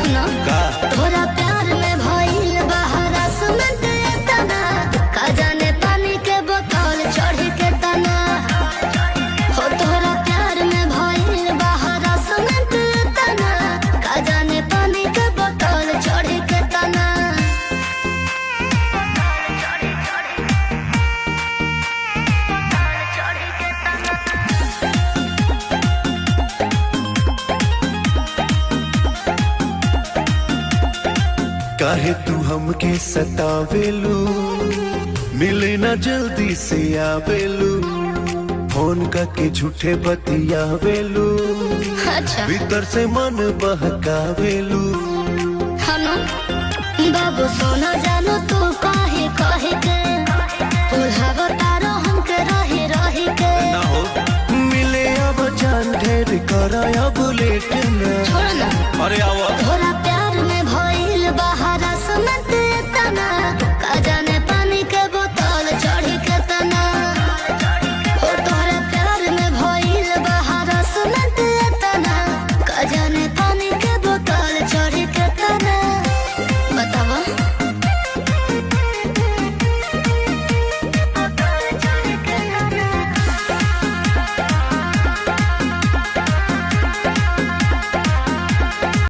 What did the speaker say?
सुनो का तोरा प्यार में भइल बा हरासमेंट एतना का जाने पानी के बोतल चढ़ के तना हो तोरा प्यार में भइल बा हरासमेंट एतना का जाने पानी के बोतल चढ़ के तना काहे तू हमके सतावेलू, मिले ना जल्दी से आवेलू, फोन करके झूठे बतियावेलू, अच्छा भीतर से मन बहकावेलू। हनु बाबू सोना जानो तू काहे कहे के बुलावा तारो हमके रही रही के ना हो मिले अब जान ढेर करा अब लेट ना छोड़ ना अरे आओ